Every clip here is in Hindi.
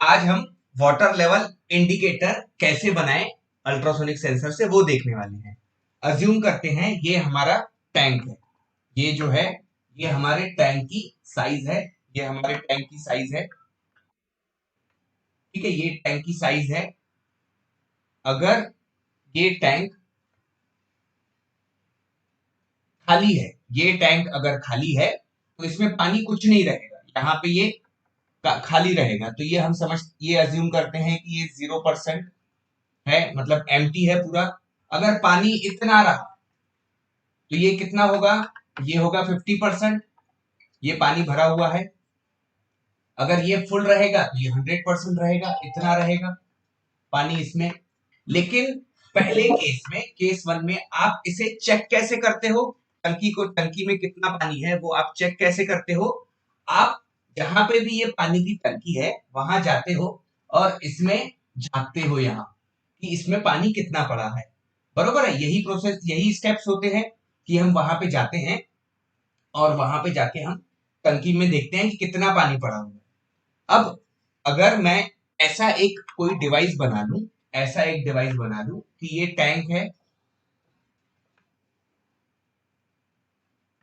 आज हम वाटर लेवल इंडिकेटर कैसे बनाएं अल्ट्रासोनिक सेंसर से वो देखने वाले हैं। अज्यूम करते हैं ये हमारा टैंक है, ये जो है ये हमारे टैंक की साइज है, ये हमारे टैंक की साइज है। ठीक है, ये टैंक की साइज है। अगर ये टैंक खाली है, ये टैंक अगर खाली है तो इसमें पानी कुछ नहीं रहेगा, यहाँ पे ये खाली रहेगा। तो ये हम ये अज्यूम करते हैं कि ये 0% है, मतलब एम्प्टी है पूरा। अगर पानी इतना रहा तो ये कितना होगा, ये होगा 50%, ये पानी भरा हुआ है। अगर ये फुल रहेगा तो ये 100% रहेगा, इतना रहेगा पानी इसमें। लेकिन पहले केस में, केस 1 में आप इसे चेक कैसे करते हो, टंकी में कितना पानी है वो आप चेक कैसे करते हो। आप जहां पे भी ये पानी की टंकी है वहां जाते हो और इसमें झांकते हो यहाँ कि इसमें पानी कितना पड़ा है। बरोबर है, यही प्रोसेस, यही स्टेप्स होते हैं कि हम वहां पे जाते हैं और वहां पे जाके हम टंकी में देखते हैं कि कितना पानी पड़ा हुआ है। अब अगर मैं ऐसा एक कोई डिवाइस बना लूं, ऐसा एक डिवाइस बना लूं कि ये टैंक है,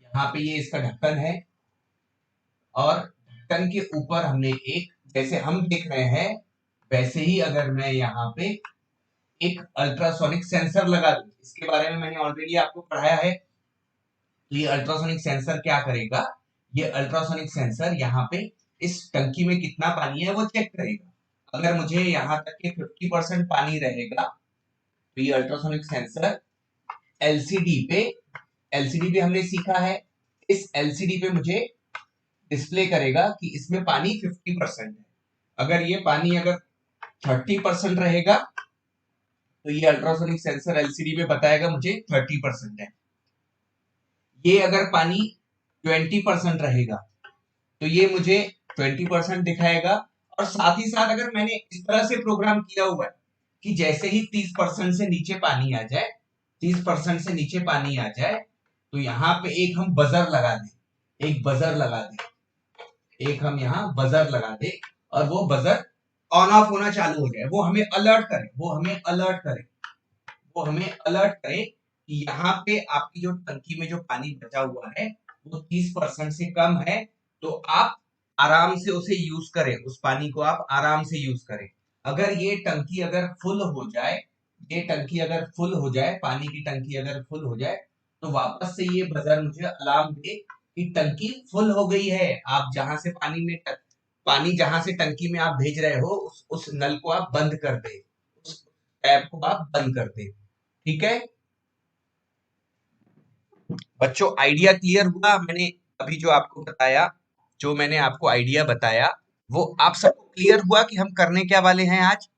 यहाँ पे ये इसका ढक्कन है और ढक्कन के ऊपर हमने एक, जैसे हम देख रहे हैं वैसे ही अगर मैं यहाँ पे एक अल्ट्रासोनिक सेंसर लगा दूं, इसके बारे में मैंने ऑलरेडी आपको पढ़ाया है। तो ये अल्ट्रासोनिक सेंसर क्या करेगा, ये अल्ट्रासोनिक सेंसर यहाँ पे इस टंकी में कितना पानी है वो चेक करेगा। अगर मुझे यहाँ तक के 50% पानी रहेगा तो ये अल्ट्रासोनिक सेंसर एलसीडी पे, एलसीडी पे हमने सीखा है, इस एलसीडी पे मुझे डिस्प्ले करेगा कि इसमें पानी 50% है। अगर ये पानी अगर 30% रहेगा तो ये अल्ट्रासोनिक सेंसर एलसीडी पे बताएगा मुझे 30% है। ये अगर पानी 20% रहेगा तो ये मुझे 20% दिखाएगा। और साथ ही साथ अगर मैंने इस तरह से प्रोग्राम किया हुआ है कि जैसे ही 30% से नीचे पानी आ जाए, 30% से नीचे पानी आ जाए तो यहाँ पे एक हम बजर लगा दें, एक बजर लगा दें, एक हम यहाँ बजर लगा दें और वो बजर ऑन ऑफ होना चालू हो जाए, वो हमें अलर्ट करे, वो हमें अलर्ट करे, वो हमें अलर्ट करे कि यहाँ पे आपकी जो टंकी में जो पानी बचा हुआ है वो 30% से कम है। तो आप आराम से उसे यूज करें, उस पानी को आप आराम से यूज करें। अगर ये टंकी अगर फुल हो जाए, ये टंकी अगर फुल हो जाए, पानी की टंकी अगर फुल हो जाए तो वापस से ये बजर मुझे अलार्म दे कि टंकी फुल हो गई है। आप जहां से पानी जहां से टंकी में आप भेज रहे हो उस नल को आप बंद कर दे, उस टैप को आप बंद कर दे। ठीक है बच्चों, आइडिया क्लियर हुआ? मैंने अभी जो आपको बताया, जो मैंने आपको आइडिया बताया वो आप सबको क्लियर हुआ कि हम करने क्या वाले हैं आज?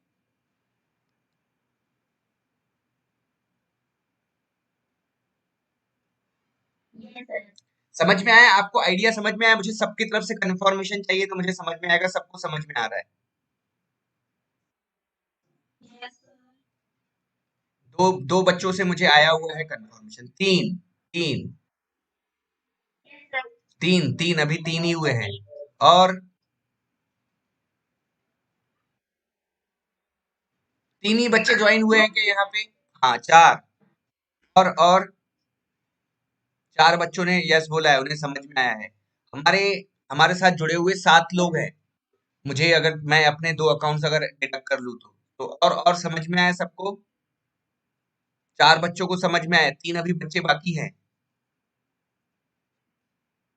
समझ में आया आपको? आइडिया समझ में आया? मुझे सबकी तरफ से कंफर्मेशन चाहिए तो मुझे समझ में आएगा सबको समझ में आ रहा है। दो बच्चों से मुझे आया हुआ है कंफर्मेशन, तीन, तीन, तीन, तीन, अभी तीन ही हुए हैं। और तीन ही बच्चे ज्वाइन हुए हैं क्या यहाँ पे? हाँ, चार। और चार बच्चों ने यस बोला है, उन्हें समझ में आया है। हमारे हमारे साथ जुड़े हुए 7 लोग हैं। मुझे अगर मैं अपने 2 अकाउंट्स अगर डिडक्ट कर लूं तो और समझ में आया सबको? चार बच्चों को समझ में आया, तीन अभी बच्चे बाकी हैं।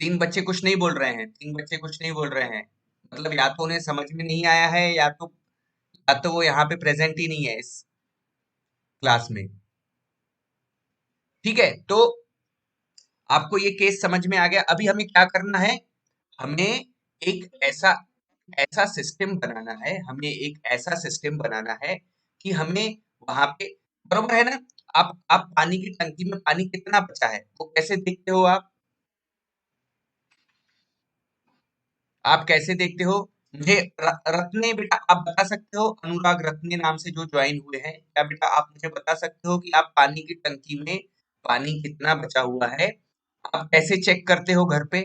तीन बच्चे कुछ नहीं बोल रहे हैं, तीन बच्चे कुछ नहीं बोल रहे हैं। मतलब या तो उन्हें समझ में नहीं आया है या तो वो यहाँ पे प्रेजेंट ही नहीं है इस क्लास में। ठीक है, तो आपको ये केस समझ में आ गया। अभी हमें क्या करना है, हमें एक ऐसा ऐसा सिस्टम बनाना है, हमें एक ऐसा सिस्टम बनाना है कि हमें वहां पे, बरोबर है ना? आप पानी की टंकी में पानी कितना बचा है वो कैसे देखते हो आप कैसे देखते हो? मुझे रत्ने, बेटा आप बता सकते हो, अनुराग रत्ने नाम से जो ज्वाइन हुए हैं, क्या बेटा आप मुझे बता सकते हो कि आप पानी की टंकी में पानी कितना बचा हुआ है आप कैसे चेक करते हो घर पे?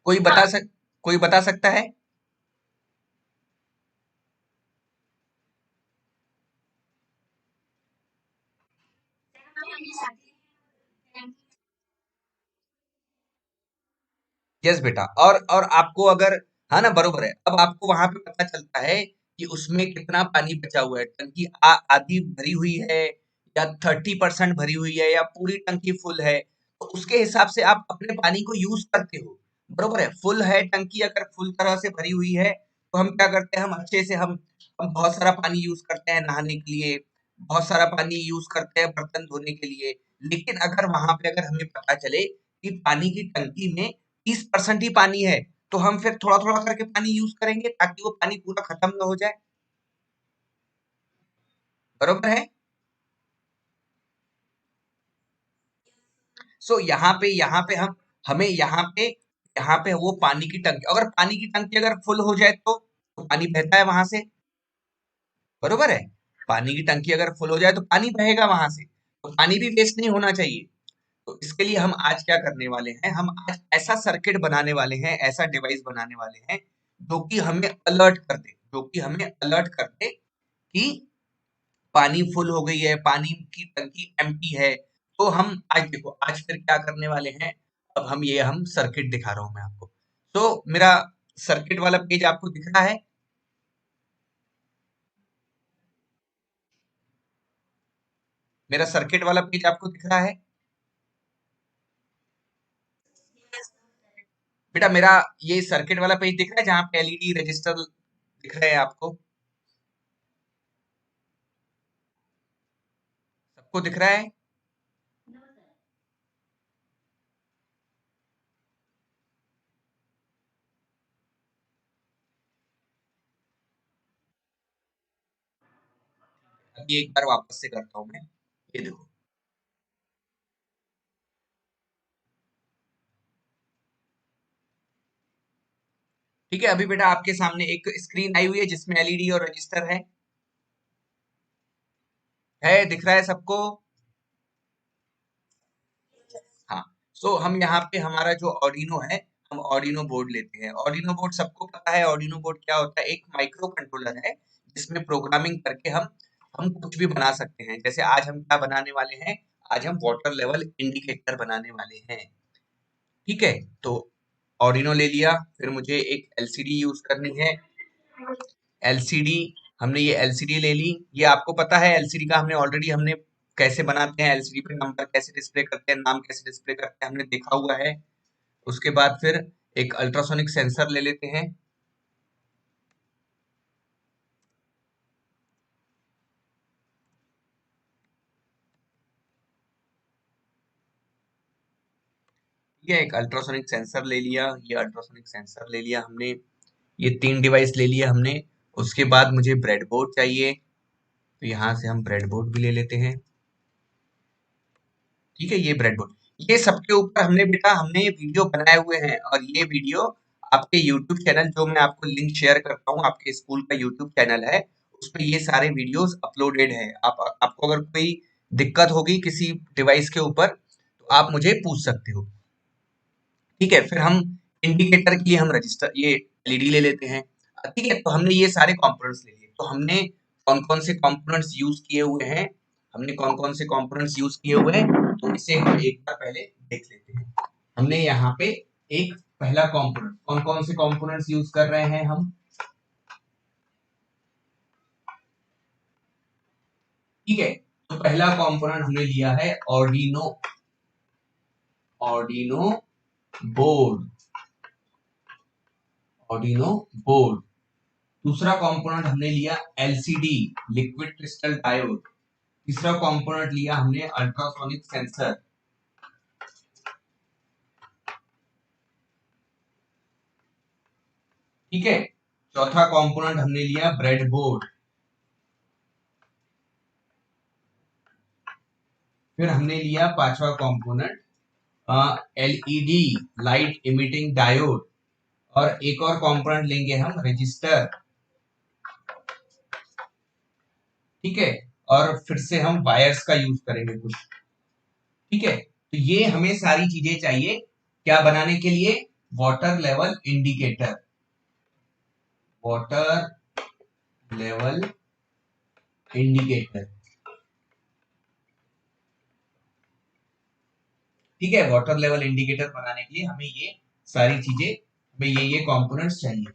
कोई बता सक कोई बता सकता है? यस बेटा। और आपको अगर, हाँ ना, बरोबर है। अब आपको वहां पे पता चलता है कि उसमें कितना पानी बचा हुआ है, टंकी आधी भरी हुई है या 30% भरी हुई है या पूरी टंकी फुल है, तो उसके हिसाब से आप अपने पानी को यूज करते हो। बरोबर है। फुल है टंकी, अगर फुल तरह से भरी हुई है तो हम क्या करते हैं, हम अच्छे से हम बहुत सारा पानी यूज करते हैं नहाने के लिए, बहुत सारा पानी यूज करते हैं बर्तन धोने के लिए। लेकिन अगर वहां पे अगर हमें पता चले कि पानी की टंकी में 30% ही पानी है, तो हम फिर थोड़ा-थोड़ा करके पानी यूज़ करेंगे ताकि वो पानी पूरा खत्म ना हो जाए। बरोबर है? सो यहाँ पे यहाँ पे वो पानी की टंकी, अगर पानी की टंकी अगर फुल हो जाए तो पानी बहता है वहां से। बरोबर है। पानी की टंकी अगर फुल हो जाए तो पानी बहेगा वहां से, तो पानी भी वेस्ट नहीं होना चाहिए। तो इसके लिए हम आज क्या करने वाले हैं, हम आज ऐसा सर्किट बनाने वाले हैं, ऐसा डिवाइस बनाने वाले हैं जो कि हमें अलर्ट कर दे कि पानी फुल हो गई है, पानी की टंकी एम्प्टी है। तो हम आज देखो, आज फिर क्या करने वाले हैं, अब हम सर्किट दिखा रहा हूं मैं आपको। तो मेरा सर्किट वाला पेज आपको दिख रहा है? मेरा सर्किट वाला पेज आपको दिख रहा है? बेटा मेरा ये सर्किट वाला पेज दिख रहा है जहां पे एलईडी रजिस्टर दिख रहे हैं आपको? सबको दिख रहा है? अभी एक बार वापस से करता हूं मैं। ये देखो। ठीक है, अभी बेटा आपके सामने एक स्क्रीन आई हुई है जिसमें एलईडी और रजिस्टर है, दिख रहा है सबको? हाँ। सो हम यहाँ पे हमारा जो ऑर्डिनो है, हम ऑर्डिनो बोर्ड लेते हैं। ऑर्डिनो बोर्ड सबको पता है, ऑर्डिनो बोर्ड क्या होता है, एक माइक्रो कंट्रोलर है जिसमें प्रोग्रामिंग करके हम कुछ भी बना सकते हैं। जैसे आज हम क्या बनाने वाले हैं, आज हम वाटर लेवल इंडिकेटर बनाने वाले हैं। ठीक है। तो ऑर्डिनो ले लिया, फिर मुझे एक एलसीडी यूज करनी है। एलसीडी, हमने ये एलसीडी ले ली। ये आपको पता है एलसीडी का, हमने कैसे बनाते हैं, एलसीडी पे नंबर कैसे डिस्प्ले करते हैं, नाम कैसे डिस्प्ले करते हैं, हमने देखा हुआ है। उसके बाद फिर एक अल्ट्रासोनिक सेंसर ले लेते हैं। ठीक है, एक अल्ट्रासोनिक सेंसर ले लिया, ये अल्ट्रासोनिक सेंसर ले लिया हमने। ये 3 डिवाइस ले लिया हमने। उसके बाद मुझे ब्रेडबोर्ड चाहिए, तो यहाँ से हम ब्रेडबोर्ड भी ले लेते हैं। ठीक है, ये ब्रेडबोर्ड, ये सबके ऊपर हमने ये वीडियो बनाए हुए हैं, और ये वीडियो आपके यूट्यूब चैनल, जो मैं आपको लिंक शेयर करता हूँ, आपके स्कूल का यूट्यूब चैनल है, उस पे ये सारे वीडियोस अपलोडेड है। आपको अगर कोई दिक्कत होगी किसी डिवाइस के ऊपर तो आप मुझे पूछ सकते हो। ठीक है, फिर हम इंडिकेटर के लिए हम रजिस्टर, ये एलईडी ले लेते हैं। ठीक है, तो हमने ये सारे कंपोनेंट्स ले लिए। तो हमने कौन कौन से कंपोनेंट्स यूज किए हुए हैं, हमने कौन कौन से कंपोनेंट्स यूज किए हुए हैं, तो इसे हम एक बार पहले देख लेते हैं। हमने यहाँ पे एक पहला कंपोनेंट, कौन कौन से कंपोनेंट्स यूज कर रहे हैं हम? ठीक है, तो पहला कंपोनेंट हमने लिया है Arduino, Arduino board, Arduino board. दूसरा कंपोनेंट हमने लिया एलसीडी, लिक्विड क्रिस्टल डायोड। तीसरा कंपोनेंट लिया हमने अल्ट्रासोनिक सेंसर। ठीक है, चौथा कंपोनेंट हमने लिया ब्रेडबोर्ड। फिर हमने लिया पांचवा component LED, light emitting diode. और एक और कंपोनेंट लेंगे हम, रजिस्टर। ठीक है, और फिर से हम वायर्स का यूज करेंगे कुछ। ठीक है, तो ये हमें सारी चीजें चाहिए क्या बनाने के लिए, water level indicator, water level indicator, ठीक है। वाटर लेवल इंडिकेटर बनाने के लिए हमें ये सारी चीजें, हमें ये कंपोनेंट्स चाहिए,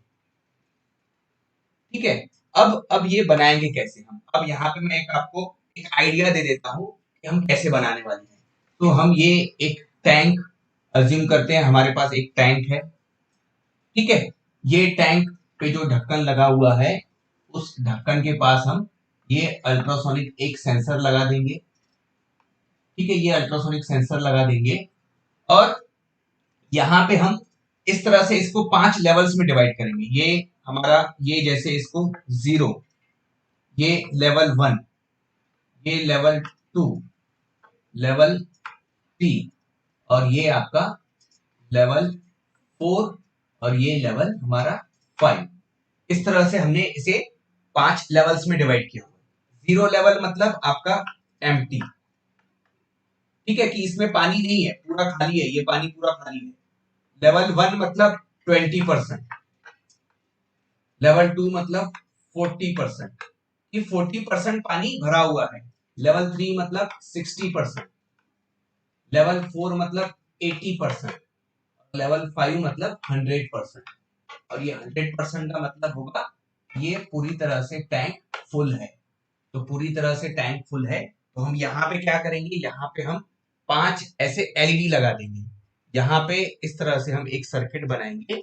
ठीक है। अब ये बनाएंगे कैसे हम, अब यहाँ पे मैं आपको एक आइडिया दे देता हूँ कि हम कैसे बनाने वाले हैं। तो हम ये एक टैंक अज्यूम करते हैं, हमारे पास एक टैंक है, ठीक है। ये टैंक पे जो ढक्कन लगा हुआ है, उस ढक्कन के पास हम ये अल्ट्रासोनिक एक सेंसर लगा देंगे, ठीक है। ये अल्ट्रासोनिक सेंसर लगा देंगे और यहाँ पे हम इस तरह से इसको 5 लेवल्स में डिवाइड करेंगे। ये हमारा, ये जैसे इसको 0, ये लेवल 1, ये लेवल 2, लेवल 3 और ये आपका लेवल 4 और ये लेवल हमारा 5। इस तरह से हमने इसे 5 लेवल्स में डिवाइड किया। 0 लेवल मतलब आपका एम्प्टी, ठीक है, कि इसमें पानी नहीं है, पूरा खाली है, ये पानी पूरा खाली है। लेवल 1 मतलब 20%, लेवल 2 मतलब 40%, ये 40% पानी भरा हुआ है। लेवल 3 मतलब 60%, लेवल 4 मतलब 80%, लेवल 5 मतलब 100%। और ये 100% का मतलब होगा ये पूरी तरह से टैंक फुल है। तो पूरी तरह से टैंक फुल है, तो हम यहाँ पे क्या करेंगे, यहाँ पे हम 5 ऐसे एलईडी लगा देंगे। यहाँ पे इस तरह से हम एक सर्किट बनाएंगे,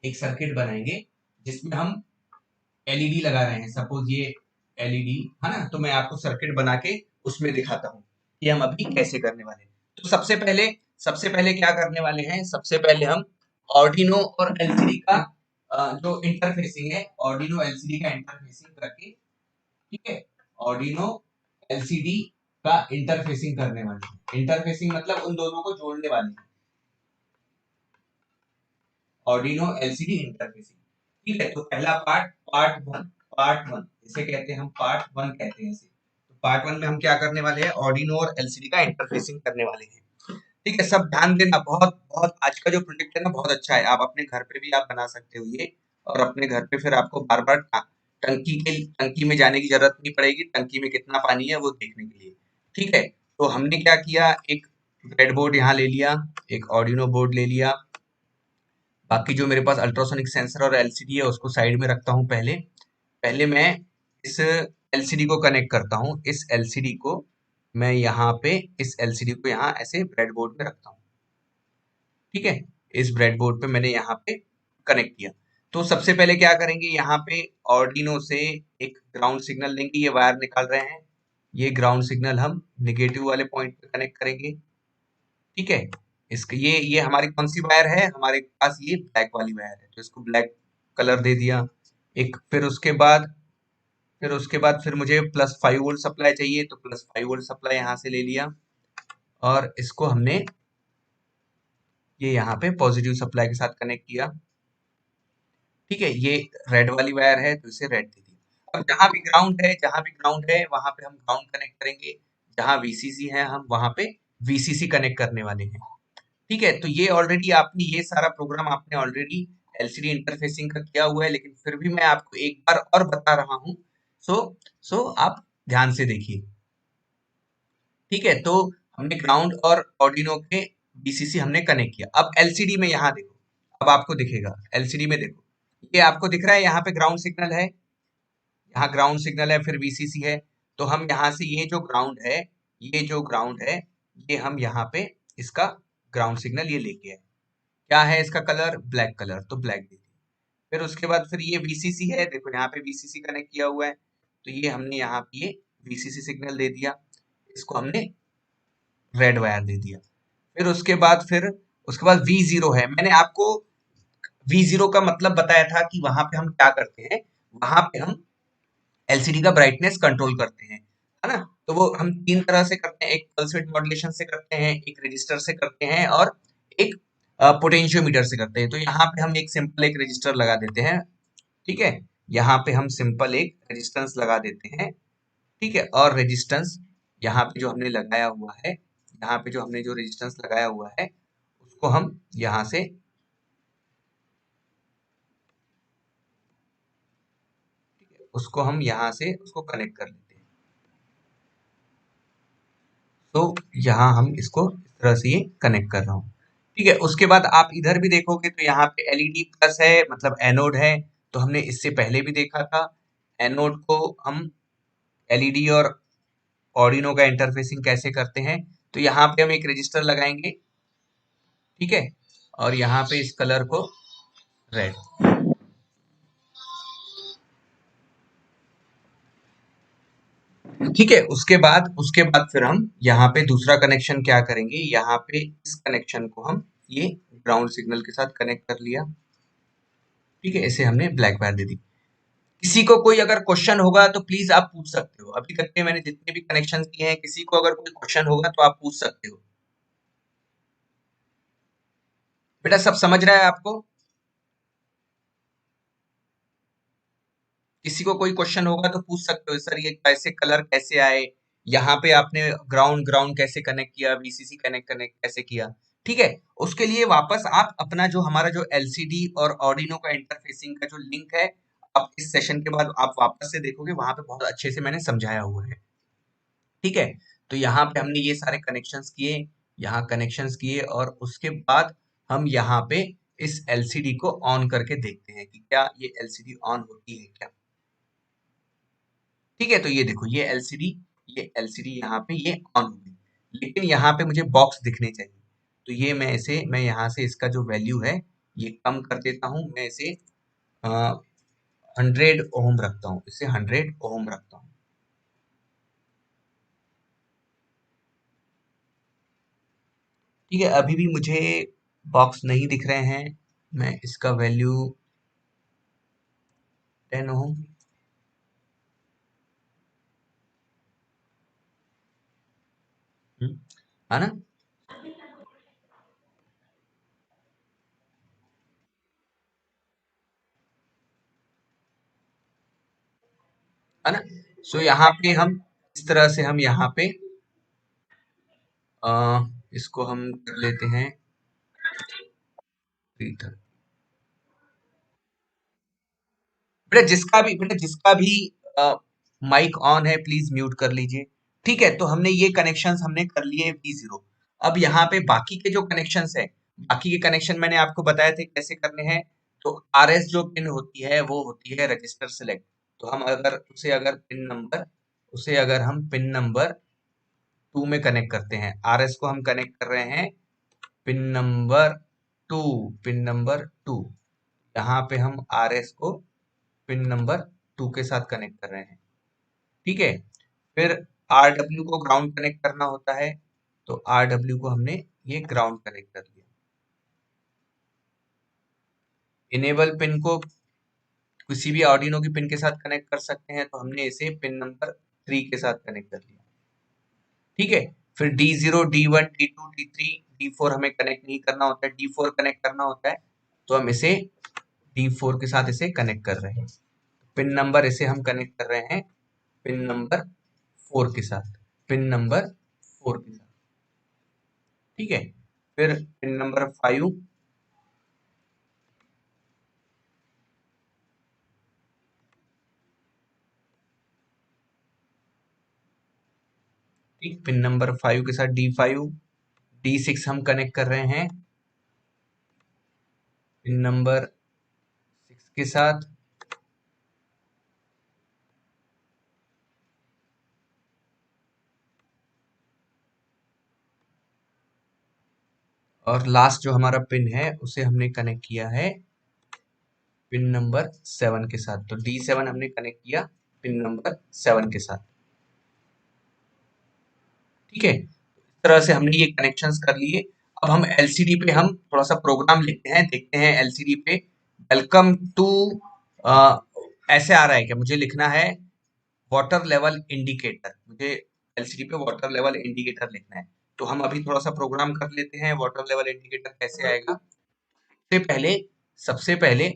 एक सर्किट बनाएंगे जिसमें हम एलईडी लगा रहे हैं। सपोज ये एलईडी है ना, तो मैं आपको सर्किट बना के उसमें दिखाता हूँ कि हम अभी कैसे करने वाले हैं। तो सबसे पहले क्या करने वाले हैं, सबसे पहले हम ऑर्डिनो और एलसीडी का जो इंटरफेसिंग है, ऑर्डिनो एलसीडी का इंटरफेसिंग करके, ठीक है, ऑर्डिनो एलसीडी का इंटरफेसिंग करने वाले हैं। इंटरफेसिंग मतलब उन दोनों को जोड़ने वाले हैं, ऑर्डिनो एलसीडी इंटरफेसिंग, ठीक है। तो पहला पार्ट वन इसे कहते हैं हम, पार्ट वन कहते हैं इसे। तो पार्ट वन में हम क्या करने वाले हैं, ऑर्डिनो और एलसीडी का इंटरफेसिंग करने वाले हैं, ठीक है। सब ध्यान देना, बहुत बहुत आज का जो प्रोजेक्ट है ना बहुत अच्छा है, आप अपने घर पे भी आप बना सकते हो ये, और अपने घर पे फिर आपको बार बार टंकी में जाने की जरूरत नहीं पड़ेगी, टंकी में कितना पानी है वो देखने के लिए, ठीक है। तो हमने क्या किया, एक ब्रेड बोर्ड यहाँ ले लिया, एक ऑर्डिनो बोर्ड ले लिया, बाकी जो मेरे पास अल्ट्रासोनिक सेंसर और एलसीडी है उसको साइड में रखता हूँ। पहले पहले मैं इस एलसीडी को कनेक्ट करता हूँ, इस एलसीडी को मैं यहाँ पे, इस एलसीडी को यहाँ ऐसे ब्रेड बोर्ड में रखता हूँ, ठीक है। इस ब्रेड बोर्ड पे मैंने यहाँ पे कनेक्ट किया। तो सबसे पहले क्या करेंगे, यहाँ पे ऑर्डिनो से एक ग्राउंड सिग्नल लेंगे, ये वायर निकाल रहे हैं, ये ग्राउंड सिग्नल हम निगेटिव वाले पॉइंट पे कनेक्ट करेंगे, ठीक है। इसके ये हमारी कौन सी वायर है, हमारे पास ये ब्लैक वाली वायर है, तो इसको ब्लैक कलर दे दिया। एक फिर उसके बाद फिर मुझे +5 वोल्ट सप्लाई चाहिए, तो +5 वोल्ट सप्लाई यहाँ से ले लिया और इसको हमने ये यहाँ पे पॉजिटिव सप्लाई के साथ कनेक्ट किया, ठीक है। ये रेड वाली वायर है तो इसे रेड दे दिया। अब जहाँ भी ग्राउंड है वहां पे हम ग्राउंड कनेक्ट करेंगे, जहाँ वीसीसी है हम वहां पे वीसीसी कनेक्ट करने वाले हैं, ठीक है। तो ये ऑलरेडी आपने ये सारा प्रोग्राम आपने ऑलरेडी एलसीडी इंटरफेसिंग का किया हुआ है, लेकिन फिर भी मैं आपको एक बार और बता रहा हूँ। सो आप ध्यान से देखिए, ठीक है। तो हमने ग्राउंड और ऑर्डिनो के बीसीसी हमने कनेक्ट किया। अब एलसीडी में यहाँ देखो, अब आपको दिखेगा, एलसीडी में देखो, ये आपको दिख रहा है, यहाँ पे ग्राउंड सिग्नल है, यहाँ ग्राउंड सिग्नल है, फिर वीसीसी है। तो हम यहाँ से ये जो ग्राउंड है, ये हम यहाँ पे इसका ग्राउंड सिग्नल ये लेके आए। क्या है इसका कलर, ब्लैक कलर, तो ब्लैक दे दिया। फिर उसके बाद फिर ये वीसीसी है, देखो यहाँ पे वीसीसी कनेक्ट किया हुआ है, तो ये हमने यहाँ पे ये वीसीसी सिग्नल दे दिया, इसको हमने रेड वायर दे दिया। फिर उसके बाद V0 है, मैंने आपको V0 का मतलब बताया था कि वहां पे हम क्या करते हैं, वहां पे हम एलसीडी का ब्राइटनेस कंट्रोल करते हैं, है ना। तो वो हम 3 तरह से करते हैं, एक पल्स विड्थ मॉड्यूलेशन से करते हैं, एक रजिस्टर से करते हैं और एक पोटेंशियोमीटर से करते हैं। तो यहाँ पे हम एक सिंपल एक रजिस्टर लगा देते हैं, ठीक है। यहाँ पे हम सिंपल एक रेजिस्टेंस लगा देते हैं, ठीक है। और रेजिस्टेंस यहाँ पे जो हमने लगाया हुआ है, यहाँ पे जो हमने जो रेजिस्टेंस लगाया हुआ है उसको हम यहाँ से उसको हम यहाँ से उसको कनेक्ट कर लेते हैं। तो यहाँ हम इसको इस तरह से ये कनेक्ट कर रहा हूँ। ठीक है, उसके बाद आप इधर भी देखोगे तो यहाँ पे एलईडी प्लस है, मतलब एनोड है। तो हमने इससे पहले भी देखा था, एनोड को हम एलईडी और ऑर्डिनो का इंटरफेसिंग कैसे करते हैं। तो यहाँ पे हम एक रजिस्टर लगाएंगे, ठीक है, और यहाँ पे इस कलर को रेड। ठीक है, उसके बाद फिर हम यहाँ पे दूसरा कनेक्शन क्या करेंगे, यहाँ पे इस कनेक्शन को हम ये ग्राउंड सिग्नल के साथ कनेक्ट कर लिया। ठीक है, इसे हमने ब्लैक वायर दे दी। किसी को कोई अगर क्वेश्चन होगा तो प्लीज आप पूछ सकते हो। अभी तक के मैंने जितने भी कनेक्शन किए हैं, किसी को अगर कोई क्वेश्चन होगा तो आप पूछ सकते हो। बेटा सब समझ रहा है आपको? किसी को कोई क्वेश्चन होगा तो पूछ सकते हो, सर ये कैसे कलर कैसे आए, यहाँ पे आपने ग्राउंड ग्राउंड कैसे कनेक्ट किया, वीसीसी कनेक्ट कनेक्ट कैसे किया। ठीक है, उसके लिए वापस आप अपना जो हमारा जो एलसीडी और ऑर्डिनो का इंटरफेसिंग का जो लिंक है, आप इस सेशन के बाद आप वापस से देखोगे, वहां पे बहुत अच्छे से मैंने समझाया हुआ है। ठीक है, तो यहाँ पे हमने ये सारे कनेक्शंस किए, यहाँ कनेक्शंस किए, और उसके बाद हम यहाँ पे इस एलसीडी को ऑन करके देखते हैं कि क्या ये एलसीडी ऑन होती है क्या। ठीक है, तो ये देखो ये एलसीडी यहाँ पे ये ऑन हो गई, लेकिन यहाँ पे मुझे बॉक्स दिखने चाहिए। तो ये मैं यहाँ से इसका जो वैल्यू है ये कम कर देता हूँ। मैं इसे 100 ओम रखता हूँ, इसे 100 ओम रखता हूँ। ठीक है, अभी भी मुझे बॉक्स नहीं दिख रहे हैं। मैं इसका वैल्यू 10 ओम, है ना? है ना? सो यहाँ पे हम इस तरह से हम यहाँ पे इसको हम कर लेते हैं 330। बेटा जिसका भी माइक ऑन है प्लीज म्यूट कर लीजिए। ठीक है, तो हमने ये कनेक्शंस हमने कर लिए V0। अब यहाँ पे बाकी के जो कनेक्शंस है, बाकी के कनेक्शन मैंने आपको बताए थे कैसे करने हैं। तो RS जो पिन होती है वो होती है रजिस्टर सिलेक्ट। तो हम अगर हम पिन नंबर 2 में कनेक्ट करते हैं, RS को हम कनेक्ट कर रहे हैं पिन नंबर 2, पिन नंबर 2। यहाँ पे हम RS को पिन नंबर 2 के साथ कनेक्ट कर रहे हैं। ठीक है, फिर RW को ग्राउंड कनेक्ट करना होता है, तो RW को हमने ये ग्राउंड कनेक्ट कर लिया। इनेबल पिन को किसी भी आर्डिनो की पिन के साथ कनेक्ट कर सकते हैं, तो हमने इसे पिन नंबर 3 के साथ कनेक्ट कर लिया। ठीक है, फिर D0, D1, D2, D3, D4 हमें कनेक्ट नहीं करना होता है, D4 कनेक्ट करना होता है, तो हम इसे D4 के साथ इसे कनेक्ट कर रहे हैं। पिन नंबर इसे हम कनेक्ट कर रहे हैं पिन नंबर 4 के साथ, पिन नंबर 4 के साथ। ठीक है, फिर पिन नंबर 5, ठीक, पिन नंबर 5 के साथ D5, D6 हम कनेक्ट कर रहे हैं पिन नंबर 6 के साथ। और लास्ट जो हमारा पिन है उसे हमने कनेक्ट किया है पिन नंबर 7 के साथ। तो D7 हमने कनेक्ट किया पिन नंबर 7 के साथ। ठीक है, इस तरह से हमने ये कनेक्शंस कर लिए। अब हम एलसीडी पे हम थोड़ा सा प्रोग्राम लिखते हैं, देखते हैं एलसीडी पे। वेलकम टू, ऐसे आ रहा है कि मुझे लिखना है वाटर लेवल इंडिकेटर, मुझे एलसीडी पे वाटर लेवल इंडिकेटर लिखना है। तो हम अभी थोड़ा सा प्रोग्राम कर लेते हैं, वाटर लेवल इंडिकेटर कैसे आएगा। सबसे पहले सबसे पहले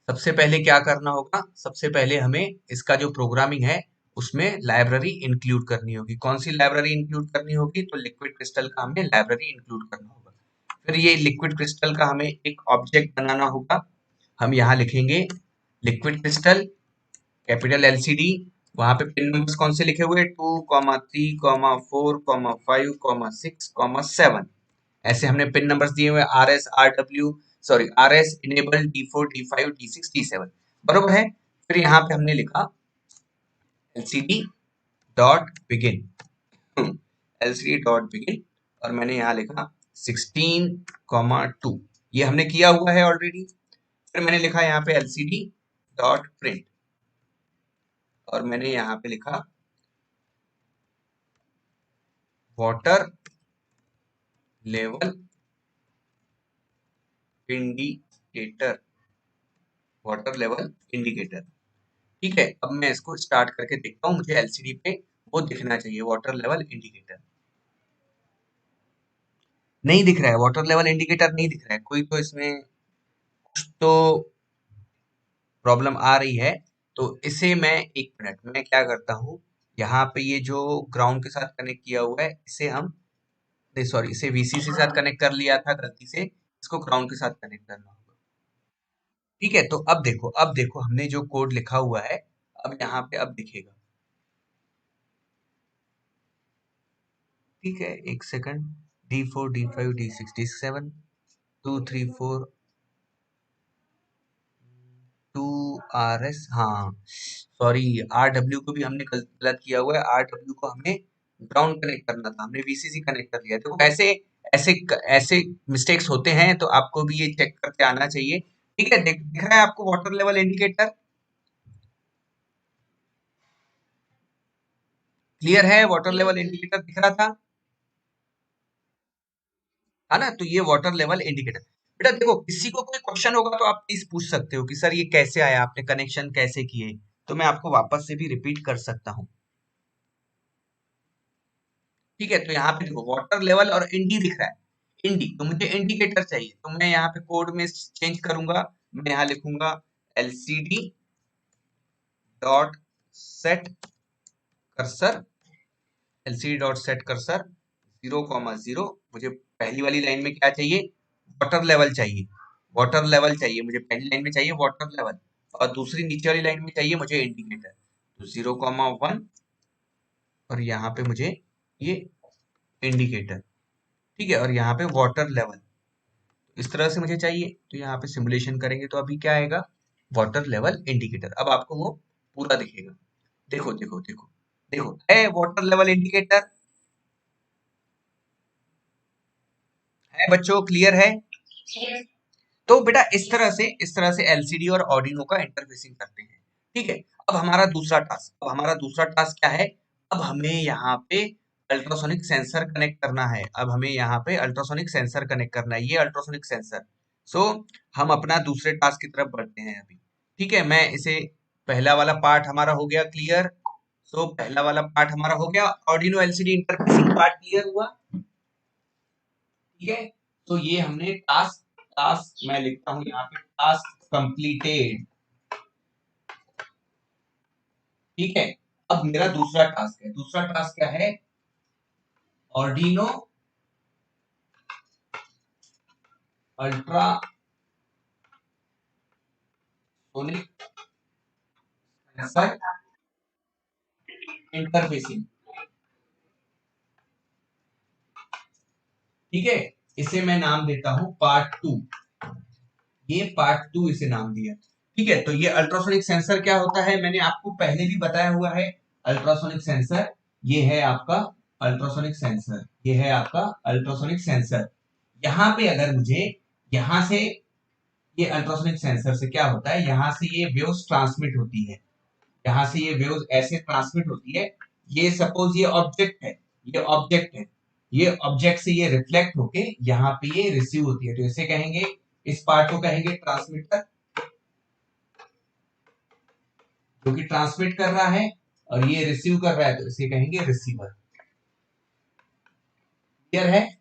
सबसे पहले क्या करना होगा, सबसे पहले हमें इसका जो प्रोग्रामिंग है उसमें लाइब्रेरी इंक्लूड करनी होगी। कौन सी लाइब्रेरी इंक्लूड करनी होगी, तो लिक्विड क्रिस्टल का हमें लाइब्रेरी इंक्लूड करना होगा। फिर ये लिक्विड क्रिस्टल का हमें एक ऑब्जेक्ट बनाना होगा। हम यहाँ लिखेंगे लिक्विड क्रिस्टल, कैपिटल LCD, वहां पे पिन नंबर्स कौन से लिखे हुए, 2,3,4,5,6,7, ऐसे हमने पिन नंबर्स दिए हुए, RS enable D4 D5 D6 D7, बरोबर है। फिर यहाँ पे हमने लिखा LCD dot begin, LCD dot begin, और मैंने यहाँ लिखा 16,2, ये हमने किया हुआ है ऑलरेडी। फिर मैंने लिखा यहाँ पे LCD डॉट प्रिंट, और मैंने यहाँ पे लिखा water level indicator, water level indicator. ठीक है, अब मैं इसको स्टार्ट करके देखता हूँ, मुझे LCD पे वो दिखना चाहिए, वाटर लेवल इंडिकेटर। नहीं दिख रहा है, वाटर लेवल इंडिकेटर नहीं दिख रहा है, कोई तो इसमें कुछ तो प्रॉब्लम आ रही है। तो इसे मैं, एक मिनट, मैं क्या करता हूँ, यहाँ पे ये जो ग्राउंड के साथ कनेक्ट किया हुआ है, इसे हम, नहीं सॉरी, इसे VCC के साथ कनेक्ट कर लिया था गलती से, इसको ग्राउंड के साथ कनेक्ट करना होगा। ठीक है, तो अब देखो हमने जो कोड लिखा हुआ है, अब यहाँ पे अब दिखेगा। ठीक है, एक second, D4 D5 D6 D7 2 3 4 2RS, हाँ सॉरी, RW को भी हमने गलत किया हुआ है, RW को हमें ग्राउंड कनेक्ट करना था, हमने VCC कनेक्ट कर लिया। देखो ऐसे ऐसे ऐसे मिस्टेक्स होते हैं, तो आपको भी ये चेक करके आना चाहिए। ठीक है, दिख रहा है आपको वाटर लेवल इंडिकेटर, क्लियर है, वाटर लेवल इंडिकेटर दिख रहा था, है ना। तो ये वाटर लेवल इंडिकेटर, बेटा देखो किसी को कोई क्वेश्चन होगा तो आप प्लीज पूछ सकते हो कि सर ये कैसे आया, आपने कनेक्शन कैसे किए, तो मैं आपको वापस से भी रिपीट कर सकता हूँ। ठीक है, तो यहाँ पे देखो वाटर लेवल और इंडी दिख रहा है, इंडी, तो मुझे इंडिकेटर चाहिए, तो मैं यहाँ पे कोड में चेंज करूंगा, मैं यहाँ लिखूंगा LCD dot set cursor, LCD dot set cursor 0,0, मुझे पहली वाली लाइन में क्या चाहिए, वाटर लेवल चाहिए, वाटर लेवल चाहिए मुझे, पहली लाइन में चाहिए वाटर लेवल, और दूसरी नीचे वाली लाइन में चाहिए मुझे इंडिकेटर, तो 0,1, और यहाँ पे मुझे ये इंडिकेटर। ठीक है, और यहाँ पे वाटर लेवल इस तरह से मुझे चाहिए, तो यहाँ पे सिमुलेशन करेंगे तो अभी क्या आएगा, वाटर लेवल इंडिकेटर। अब आपको वो पूरा दिखेगा, देखो देखो देखो देखो, है वाटर लेवल इंडिकेटर, है बच्चों, क्लियर है। तो बेटा इस तरह से LCD और ऑर्डिनो का इंटरफेसिंग करते हैं। ठीक है, अब हमारा दूसरा टास्क क्या है, अब हमें यहाँ पे अल्ट्रासोनिक सेंसर कनेक्ट करना है, अब हमें यहाँ पे अल्ट्रासोनिक सेंसर कनेक्ट करना है, ये अल्ट्रासोनिक सेंसर। सो हम अपना दूसरे टास्क की तरफ बढ़ते हैं अभी। ठीक है, मैं इसे, पहला वाला पार्ट हमारा हो गया क्लियर, सो पहला वाला पार्ट हमारा हो गया, Arduino LCD interfacing part clear हुआ। ठीक है, तो ये हमने टास्क, मैं लिखता हूं यहाँ पे टास्क कंप्लीटेड। ठीक है, अब मेरा दूसरा टास्क है, दूसरा टास्क क्या है, Arduino ultra sonic sensor interfacing. ठीक है, इसे मैं नाम देता हूं पार्ट 2, ये पार्ट 2 इसे नाम दिया। ठीक है, तो ये अल्ट्रासोनिक सेंसर क्या होता है, मैंने आपको पहले भी बताया हुआ है, अल्ट्रासोनिक सेंसर ये है आपका अल्ट्रासोनिक सेंसर, ये है आपका अल्ट्रासोनिक सेंसर। यहाँ पे अगर मुझे, यहाँ से, ये अल्ट्रासोनिक सेंसर से क्या होता है, यहाँ से ये वेव्स ट्रांसमिट होती है, यहाँ से ये वेव्स ऐसे ट्रांसमिट होती है, ये सपोज ये ऑब्जेक्ट है, ये ऑब्जेक्ट है, ये ऑब्जेक्ट से ये रिफ्लेक्ट होके यहाँ पे ये रिसीव होती है, तो इसे कहेंगे, इस पार्ट को कहेंगे ट्रांसमीटर, जो कि ट्रांसमिट कर रहा है, और ये रिसीव कर रहा है, तो इसे कहेंगे रिसीवर। क्लियर है।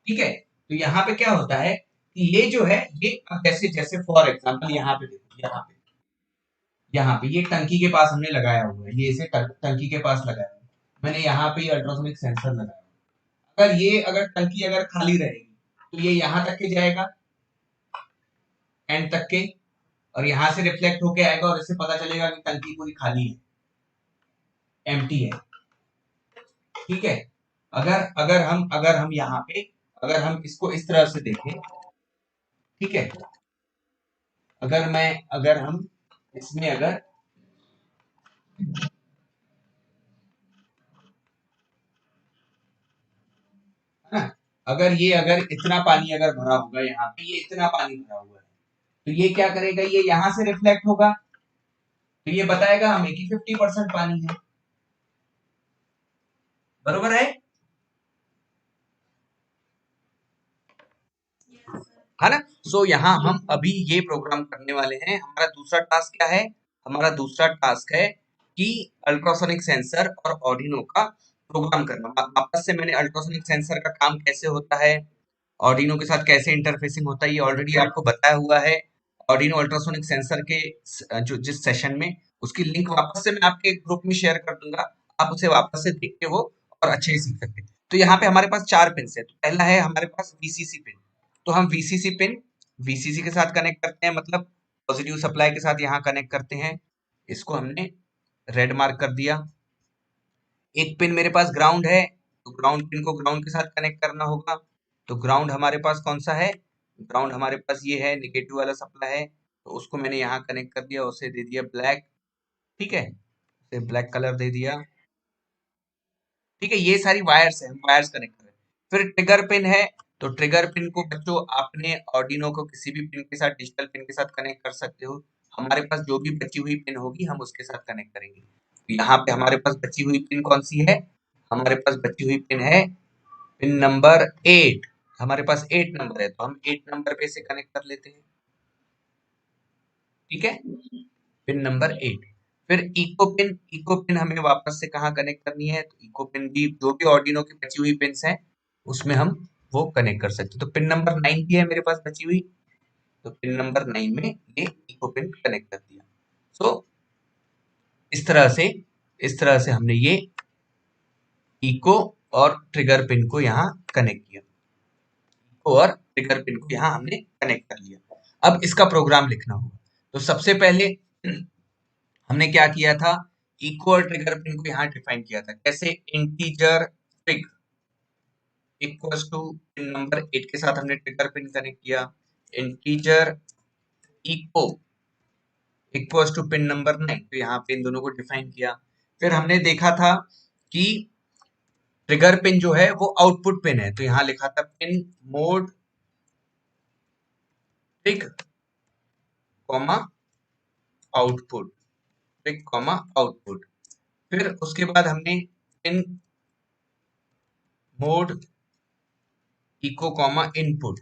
ठीक है, तो यहाँ पे क्या होता है कि ये जो है, ये अब जैसे जैसे फॉर एग्जांपल यहाँ पे देखो, यहाँ पे ये टंकी के पास हमने लगाया हुआ है, ये इसे टंकी के पास लगाया हुआ है, मैंने यहाँ पे अल्ट्रासोनिक सेंसर लगाया, अगर टंकी अगर खाली रहेगी तो ये यहाँ तक के जाएगा, एंड तक के, और यहां से रिफ्लेक्ट होके आएगा और इससे पता चलेगा कि टंकी पूरी खाली है, एम्प्टी है। ठीक है। अगर हम यहाँ पे अगर हम इसको इस तरह से देखें, ठीक है, अगर हम इसमें अगर है ना, अगर इतना पानी अगर भरा होगा यहाँ पे, ये इतना पानी भरा हुआ है, तो ये क्या करेगा, ये यहां से रिफ्लेक्ट होगा, तो ये बताएगा हमें कि 50% पानी है। बरोबर है ना। सो यहाँ हम अभी ये प्रोग्राम करने वाले हैं। हमारा दूसरा टास्क क्या है? हमारा दूसरा टास्क है कि अल्ट्रासोनिक सेंसर और ऑर्डिनो का प्रोग्राम करना। वापस से मैंने अल्ट्रासोनिक सेंसर का काम कैसे होता है, ऑर्डिनो के साथ कैसे इंटरफेसिंग होता है, ये ऑलरेडी आपको बताया हुआ है ऑर्डिनो अल्ट्रासोनिक सेंसर के जो जिस सेशन में, उसकी लिंक वापस से मैं आपके ग्रुप में शेयर कर दूंगा, आप उसे वापस से देखते हो और अच्छे से सीख सकते हैं। तो यहाँ पे हमारे पास 4 पिन है। तो पहला है हमारे पास वीसीसी पिन। तो हम वीसीसी पिन वीसीसी के साथ कनेक्ट करते हैं, मतलब पॉजिटिव सप्लाई के साथ यहाँ कनेक्ट करते हैं। इसको हमने रेड मार्क कर दिया। एक पिन मेरे पास ग्राउंड है, तो ग्राउंड पिन को ग्राउंड के साथ कनेक्ट करना होगा। तो ग्राउंड हमारे पास कौन सा है? ग्राउंड हमारे पास ये है, नेगेटिव वाला सप्लाई है, तो उसको मैंने यहाँ कनेक्ट कर दिया, उसे दे दिया ब्लैक। ठीक है, उसे ब्लैक कलर दे दिया। ठीक है, ये सारी वायर्स है, हम वायर्स कनेक्ट कर रहे हैं। फिर ट्रिगर पिन है, तो ट्रिगर पिन को बच्चों आपने ऑर्डिनो को किसी भी पिन के साथ, डिजिटल पिन के साथ कनेक्ट कर सकते हो। हमारे पास जो भी बची हुई पिन होगी हम उसके साथ कनेक्ट करेंगे। यहाँ पे हमारे पास बची हुई पिन कौन सी है? हमारे पास बची हुई पिन है पिन नंबर 8। हमारे पास 8 नंबर है, तो हम 8 नंबर पे से कनेक्ट कर लेते हैं। ठीक है, पिन नंबर 8। फिर इको पिन हमें वापस से कहाँ कनेक्ट करनी है? तो इको पिन भी जो भी ऑर्डिनो की बची हुई पिन है उसमें हम वो कनेक्ट कर सकते हैं। तो पिन नंबर 9 भी है मेरे पास बची हुई, तो पिन नंबर 9 में ये इको पिन कनेक्ट कर दिया। सो इस तरह से हमने ये इको और ट्रिगर पिन को यहाँ कनेक्ट किया, इको और ट्रिगर पिन को यहाँ हमने कनेक्ट कर लिया। अब इसका प्रोग्राम लिखना होगा। तो सबसे पहले हमने क्या किया था? इको और ट्रिगर पिन को यहाँ डिफाइन किया था कैसे? Integer trig equals to pin number 8 के साथ हमने ट्रिगर पिन कनेक्ट किया। Integer echo equals to pin number 9, तो यहाँ पे इन दोनों को डिफाइन किया। फिर हमने देखा था कि ट्रिगर पिन जो है वो आउटपुट पिन है, तो यहाँ लिखा था pin mode trig comma output, trig comma output. फिर उसके बाद हमने pin mode echo comma input.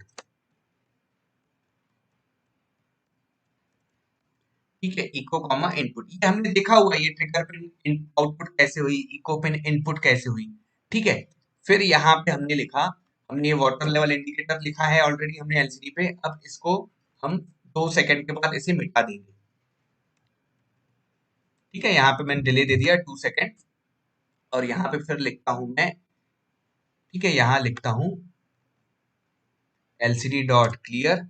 ठीक है, इको कॉमा इनपुट, ये हमने देखा हुआ है, ये ट्रिगर पिन आउटपुट कैसे हुई, इको पिन इनपुट कैसे हुई। ठीक है, फिर यहाँ पे हमने लिखा, हमने ये वाटर लेवल इंडिकेटर लिखा है ऑलरेडी हमने एलसीडी पे। अब इसको हम 2 सेकंड के बाद इसे मिटा देंगे। ठीक है, यहाँ पे मैंने डिले दे दिया 2 सेकंड, और यहाँ पे फिर लिखता हूं मैं, ठीक है, यहाँ लिखता हूं LCD dot clear,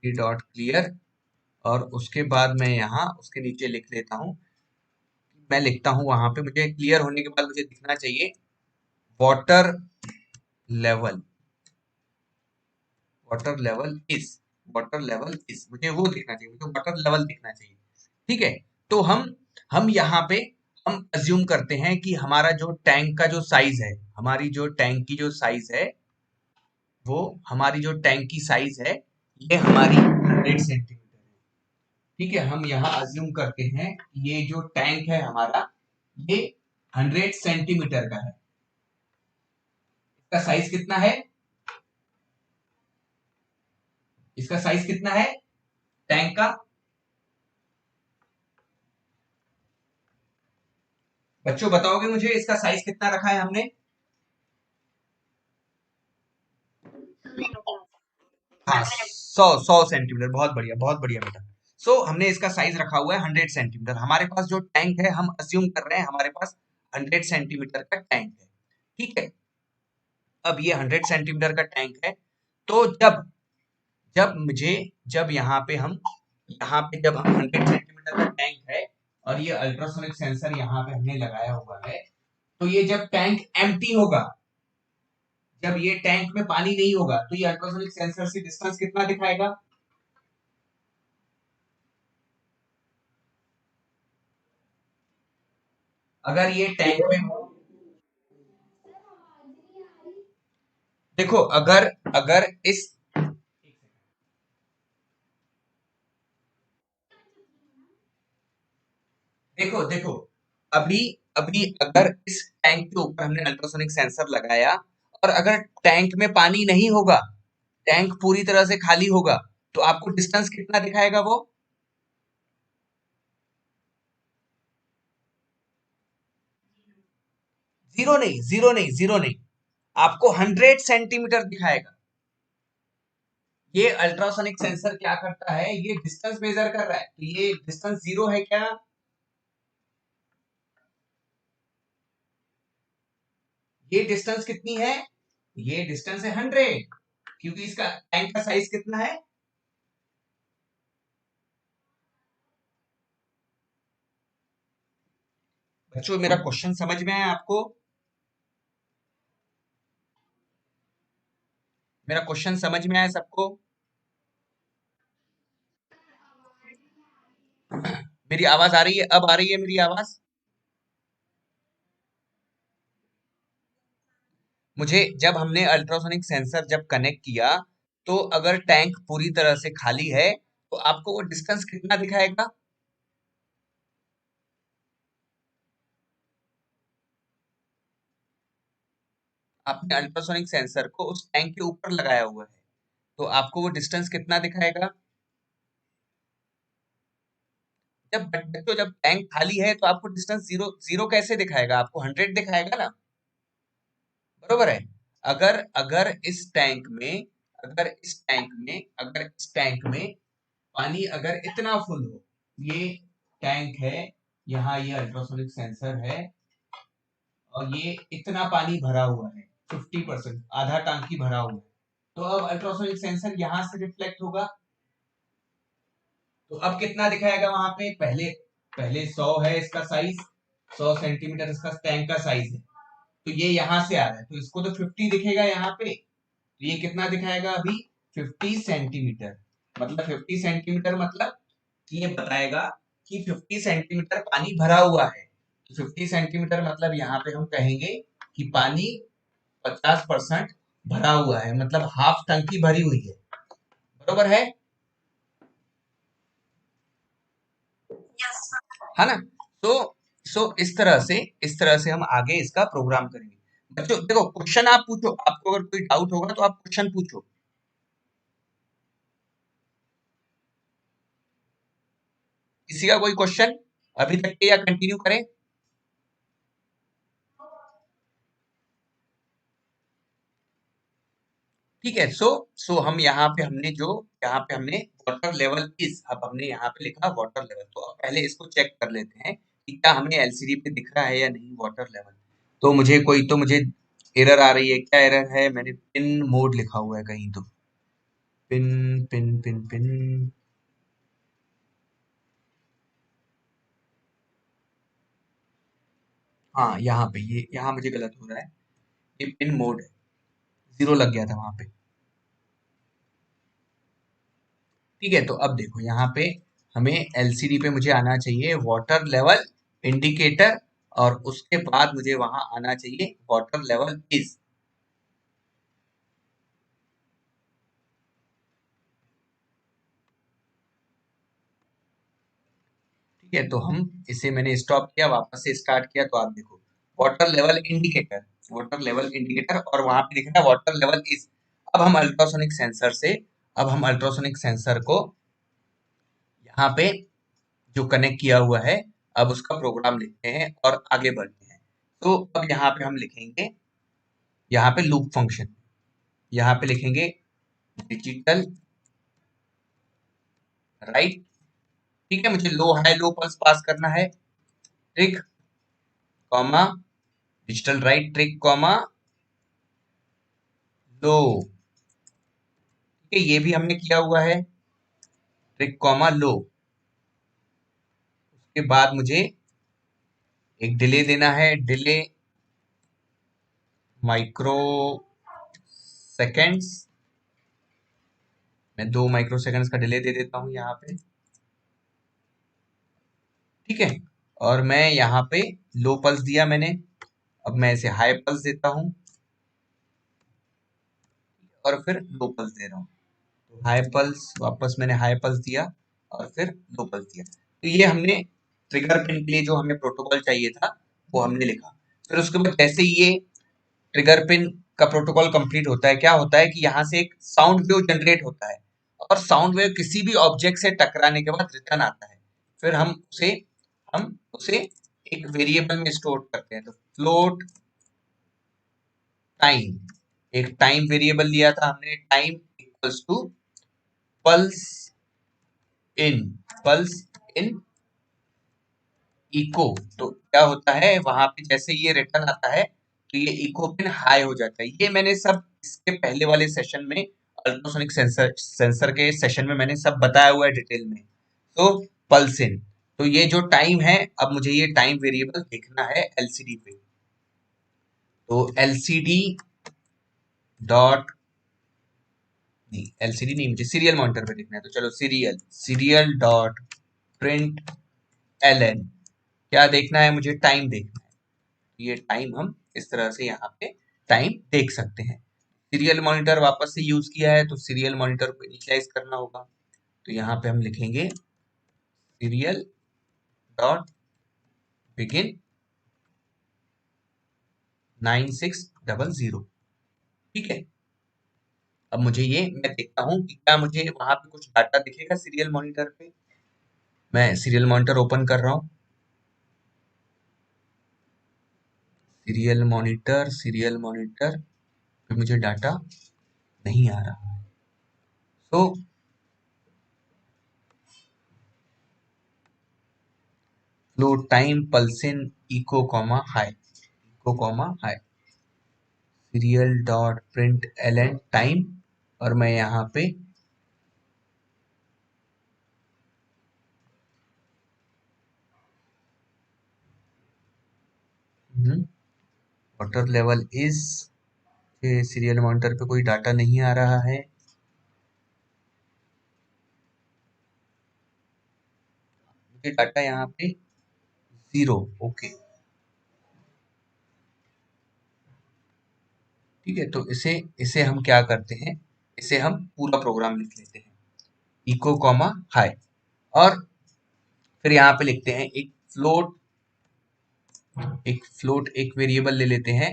dot clear, और उसके बाद मैं यहाँ उसके नीचे लिख लेता हूँ, मैं लिखता हूँ वहां पे, मुझे क्लियर होने के बाद मुझे दिखना चाहिए water level, water level is, water level is, मुझे वो दिखना चाहिए, मुझे वाटर लेवल दिखना चाहिए। ठीक है, तो हम यहाँ पे हम अज्यूम करते हैं कि हमारा जो टैंक का जो साइज है, हमारी जो टैंक की जो साइज है, वो हमारी जो टैंक की साइज है ये हमारी 100 सेंटीमीटर है। ठीक है, हम यहाँ अज्यूम करते हैं ये जो टैंक है हमारा, ये 100 सेंटीमीटर का है। इसका साइज कितना है? इसका साइज कितना है टैंक का? बच्चों बताओगे मुझे इसका साइज कितना रखा है हमने? हाँ, 100 सेंटीमीटर, बहुत बढ़िया, बहुत बढ़िया बेटा। हमने इसका साइज रखा हुआ है 100 सेंटीमीटर। हमारे पास जो टैंक है, हम अज्यूम कर रहे हैं हमारे पास 100 सेंटीमीटर का टैंक है। ठीक है, अब ये 100 सेंटीमीटर का टैंक है। तो जब जब मुझे जब यहाँ पे हम 100 सेंटीमीटर का टैंक है और ये अल्ट्रासोनिक सेंसर यहाँ पे हमने लगाया हुआ है, तो ये जब टैंक एम्प्टी होगा, जब ये टैंक में पानी नहीं होगा, तो ये अल्ट्रासोनिक सेंसर से डिस्टेंस कितना दिखाएगा? अगर ये टैंक में देखो, अगर अगर इस देखो देखो अभी अभी अगर इस टैंक के ऊपर हमने अल्ट्रासोनिक सेंसर लगाया और अगर टैंक में पानी नहीं होगा, टैंक पूरी तरह से खाली होगा, तो आपको डिस्टेंस कितना दिखाएगा वो? जीरो नहीं, आपको 100 सेंटीमीटर दिखाएगा। ये अल्ट्रासोनिक सेंसर क्या करता है, ये डिस्टेंस मेजर कर रहा है, तो ये डिस्टेंस जीरो है क्या? ये डिस्टेंस कितनी है? ये डिस्टेंस है 100, क्योंकि इसका टैंक का साइज कितना है? बच्चों, मेरा क्वेश्चन समझ में आया आपको? मेरा क्वेश्चन समझ में आया सबको? मेरी आवाज आ रही है? अब आ रही है मेरी आवाज? मुझे जब हमने अल्ट्रासोनिक सेंसर जब कनेक्ट किया, तो अगर टैंक पूरी तरह से खाली है, तो आपको वो डिस्टेंस कितना दिखाएगा? आपने अल्ट्रासोनिक सेंसर को उस टैंक के ऊपर लगाया हुआ है, तो आपको वो डिस्टेंस कितना दिखाएगा? जब टैंक खाली है, तो आपको डिस्टेंस जीरो जीरो कैसे दिखाएगा? आपको 100 दिखाएगा ना, बरोबर है? अगर अगर इस टैंक में अगर इस टैंक में पानी अगर इतना फुल हो, ये टैंक है, यहाँ ये अल्ट्रासोनिक सेंसर है और ये इतना पानी भरा हुआ है, 50%, आधा टांकी भरा हुआ है, तो अब अल्ट्रासोनिक सेंसर यहाँ से रिफ्लेक्ट होगा, तो अब कितना दिखाएगा वहां पे? पहले पहले 100 है इसका साइज, 100 सेंटीमीटर इसका टैंक का साइज है, तो ये यहाँ से आ रहा है, तो इसको तो 50 दिखेगा यहाँ पे, तो ये कितना दिखाएगा अभी? 50 सेंटीमीटर। मतलब 50 सेंटीमीटर मतलब कि ये बताएगा कि 50 सेंटीमीटर पानी भरा हुआ है, तो 50 सेंटीमीटर मतलब यहाँ पे हम कहेंगे कि पानी 50% भरा हुआ है, मतलब हाफ टंकी भरी हुई है, बरोबर है ना? तो इस तरह से हम आगे इसका प्रोग्राम करेंगे। बच्चों देखो, क्वेश्चन आप पूछो, आपको अगर कोई डाउट होगा तो आप क्वेश्चन पूछो। किसी का कोई क्वेश्चन अभी तक के, या कंटिन्यू करें? ठीक है। सो हम यहाँ पे हमने वाटर लेवल इज, अब हमने यहाँ पे लिखा वाटर लेवल, तो अब पहले इसको चेक कर लेते हैं कि क्या हमें एलसीडी पे दिख रहा है या नहीं वाटर लेवल। तो मुझे एरर आ रही है, क्या एरर है? मैंने पिन मोड लिखा हुआ है कहीं, तो पिन पिन पिन पिन हाँ, यहाँ पे ये यहाँ मुझे गलत हो रहा है, ये पिन मोड है, जीरो लग गया था वहां पे। ठीक है, तो अब देखो यहाँ पे हमें एलसीडी पे मुझे आना चाहिए वाटर लेवल इंडिकेटर, और उसके बाद मुझे वहां आना चाहिए वाटर लेवल इज। ठीक है, तो हम इसे मैंने स्टॉप किया, वापस से स्टार्ट किया, तो आप देखो वाटर लेवल इंडिकेटर और वहां पे दिख रहा है वाटर लेवल इज। अब हम अल्ट्रासोनिक सेंसर से अब हम अल्ट्रासोनिक सेंसर को यहाँ पे जो कनेक्ट किया हुआ है, अब उसका प्रोग्राम लिखते हैं और आगे बढ़ते हैं। तो अब यहाँ पे हम लिखेंगे, यहाँ पे लूप फंक्शन, यहाँ पे लिखेंगे डिजिटल राइट। ठीक है, मुझे लो हाई लो पल्स पास करना है, trig comma digital write trig comma low, ठीक है, ये भी हमने किया हुआ है, ट्रिक कॉमा लो। उसके बाद मुझे एक डिले देना है, डिले माइक्रो सेकेंड्स। मैं 2 माइक्रो सेकेंड्स का डिले दे देता हूं यहाँ पे, ठीक है। और मैं यहाँ पे लो पल्स दिया मैंने, अब मैं इसे हाई पल्स देता हूँ और फिर लो पल्स दे रहा हूँ। तो हाई पल्स, वापस मैंने हाई पल्स दिया और फिर लो पल्स दिया। तो ये हमने ट्रिगर पिन के लिए जो हमें प्रोटोकॉल चाहिए था वो हमने लिखा। फिर उसके बाद जैसे ही ये ट्रिगर पिन का प्रोटोकॉल कंप्लीट होता है, क्या होता है कि यहाँ से एक साउंड वेव जनरेट होता है और साउंड वेव किसी भी ऑब्जेक्ट से टकराने के बाद रिटर्न आता है। फिर हम उसे एक वेरिएबल में स्टोर करते हैं। तो फ्लोट टाइम, एक टाइम वेरिएबल लिया था हमने, time equals to pulse in, pulse in echo. तो क्या होता है वहां पे जैसे ये रिटर्न आता है तो ये इको पिन हाई हो जाता है। ये मैंने सब इसके पहले वाले सेशन में, अल्ट्रासोनिक सेंसर के सेशन में मैंने सब बताया हुआ है डिटेल में। तो पल्स इन, तो ये जो टाइम है, अब मुझे ये टाइम वेरिएबल देखना है एलसीडी पे। तो एलसीडी डॉट, नहीं एलसीडी नहीं, मुझे सीरियल मॉनिटर पे देखना है। तो चलो serial, serial dot print LN, क्या देखना है मुझे, टाइम देखना है। ये टाइम हम इस तरह से यहाँ पे टाइम देख सकते हैं। सीरियल मॉनिटर वापस से यूज किया है तो सीरियल मॉनिटर को इनिशियलाइज करना होगा। तो यहाँ पे हम लिखेंगे सीरियल डॉट बिगिन 9600, ठीक है। अब मुझे ये, मैं देखता हूँ कि क्या मुझे वहां पे कुछ डाटा दिखेगा सीरियल मॉनिटर पे। मैं सीरियल मॉनिटर ओपन कर रहा हूँ, सीरियल मॉनिटर, सीरियल मॉनिटर पे मुझे डाटा नहीं आ रहा। तो float time pulsein echo comma high, echo comma high, serial dot print एलन टाइम, और मैं यहाँ पे water level is, serial monitor पे कोई डाटा नहीं आ रहा है। मुझे डाटा यहाँ पे 0, ओके, ठीक है। तो इसे इसे हम क्या करते हैं, इसे हम पूरा प्रोग्राम लिख लेते हैं, इको कॉमा हाई, और फिर यहाँ पे लिखते हैं एक फ्लोट, एक वेरिएबल ले लेते हैं,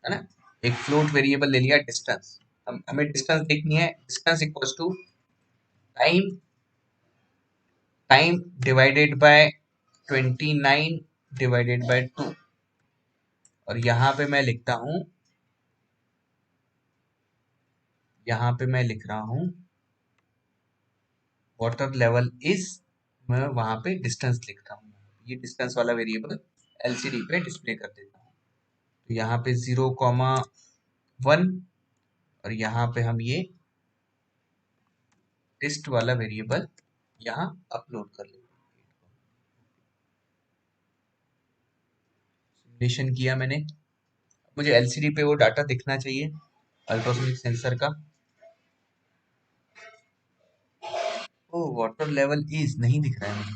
है ना। एक फ्लोट वेरिएबल ले लिया डिस्टेंस, हमें डिस्टेंस देखनी है, distance equals to time, time divided by 29 divided by 2। और यहाँ पे मैं लिखता हूँ, यहाँ पे मैं लिख रहा हूँ वाटर लेवल इज, मैं वहां पे डिस्टेंस लिखता हूँ, ये डिस्टेंस वाला वेरिएबल एलसीडी पे डिस्प्ले कर देता हूँ। तो यहाँ पे 0,1, और यहाँ पे हम ये टेस्ट वाला वेरिएबल यहाँ अपलोड कर लेते हैं। सिमुलेशन किया मैंने, मुझे एलसीडी पे वो डाटा दिखना चाहिए अल्ट्रासोनिक सेंसर का। ओ वाटर लेवल इज नहीं दिख रहा है मुझे,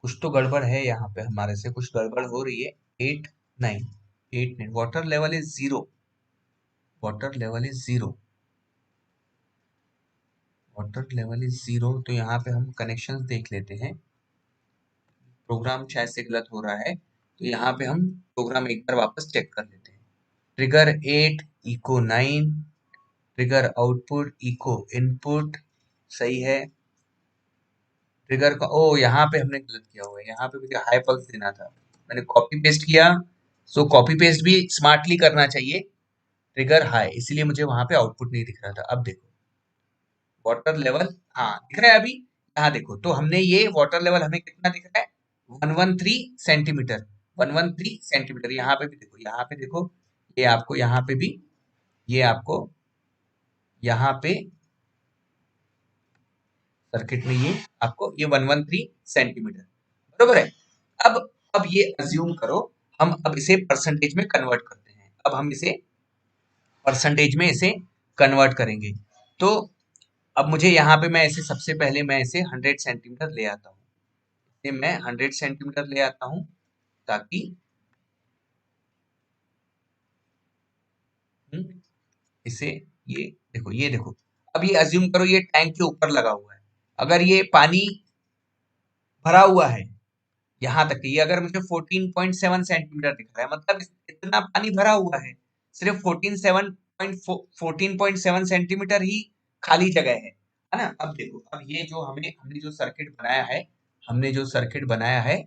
कुछ तो गड़बड़ है यहाँ पे, हमारे से कुछ गड़बड़ हो रही है। 8 9 water level is 0, water level is 0, water level is 0। तो यहाँ पे हम कनेक्शंस देख लेते हैं, प्रोग्राम शायद से गलत हो रहा है, तो यहाँ पे हम प्रोग्राम एक बार वापस चेक कर लेते हैं। Trigger 8 echo 9, trigger output echo input, सही है। ट्रिगर का, ओ यहाँ पे हमने गलत किया हुआ है, यहाँ पे मुझे हाई पल्स देना था, मैंने कॉपी पेस्ट किया। सो कॉपी पेस्ट भी स्मार्टली करना चाहिए, ट्रिगर हाई, इसलिए मुझे वहां पे आउटपुट नहीं दिख रहा था। अब देखो वाटर लेवल, हाँ दिख रहा है अभी, यहाँ देखो। तो हमने ये वाटर लेवल हमें कितना दिख रहा है, 113 सेंटीमीटर। 113 सेंटीमीटर। यहाँ पे भी देखो, यहाँ पे देखो, ये आपको यहाँ पे भी, ये आपको यहाँ पे सर्किट में ये आपको ये 113 सेंटीमीटर बरोबर है। अब अब ये अज्यूम करो, हम अब इसे परसेंटेज में कन्वर्ट करते हैं। अब हम इसे परसेंटेज में इसे कन्वर्ट करेंगे। तो अब मुझे यहाँ पे मैं इसे सबसे पहले मैं इसे 100 सेंटीमीटर ले आता हूँ। इसे मैं 100 सेंटीमीटर ले आता हूँ ताकि इसे ये देखो, ये देखो, अब ये अज्यूम करो ये टैंक के ऊपर लगा हुआ है। अगर ये पानी भरा हुआ है यहाँ तक, ये अगर मुझे 14.7 सेंटीमीटर दिख रहा है, मतलब इतना पानी भरा हुआ है, सिर्फ 14.7 सेंटीमीटर ही खाली जगह है ना। अब देखो, अब ये जो हमने जो सर्किट बनाया है, हमने जो सर्किट बनाया है,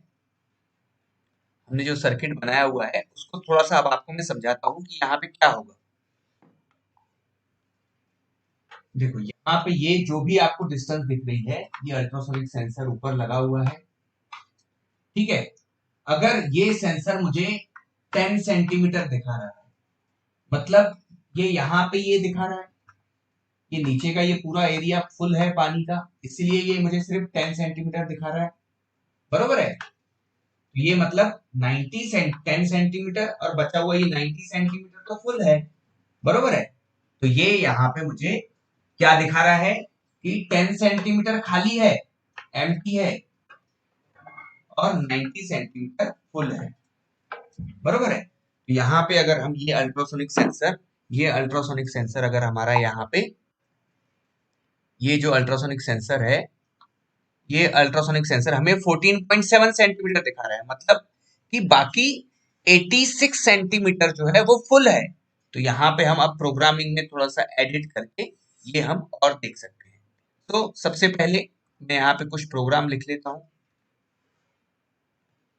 हमने जो सर्किट बनाया हुआ है उसको थोड़ा सा अब आपको मैं समझाता हूँ कि यहाँ पे क्या होगा। देखो यहाँ पे ये जो भी आपको डिस्टेंस दिख रही है, ये अल्ट्रासोनिक सेंसर ऊपर लगा हुआ है, ठीक है। अगर ये सेंसर मुझे 10 सेंटीमीटर दिखा रहा है, मतलब ये यहाँ पे ये दिखा रहा है, ये नीचे का ये पूरा एरिया फुल है पानी का, इसलिए ये मुझे सिर्फ 10 सेंटीमीटर दिखा रहा है, बरोबर है। तो ये मतलब 10 सेंटीमीटर और बचा हुआ ये 90 सेंटीमीटर तो फुल है, बरोबर है। तो ये यहाँ पे मुझे क्या दिखा रहा है कि 10 सेंटीमीटर खाली है, एम्प्टी है, और 90 सेंटीमीटर फुल है, बरोबर है। तो यहाँ पे अगर हम ये अल्ट्रासोनिक सेंसर अगर हमारा यहाँ पे ये जो अल्ट्रासोनिक सेंसर है, ये अल्ट्रासोनिक सेंसर हमें 14.7 सेंटीमीटर दिखा रहा है, मतलब कि बाकी 86 सेंटीमीटर जो है वो फुल है। तो यहाँ पे हम अब प्रोग्रामिंग में थोड़ा सा एडिट करके ये हम और देख सकते हैं। तो सबसे पहले मैं यहाँ पे कुछ प्रोग्राम लिख लेता हूँ,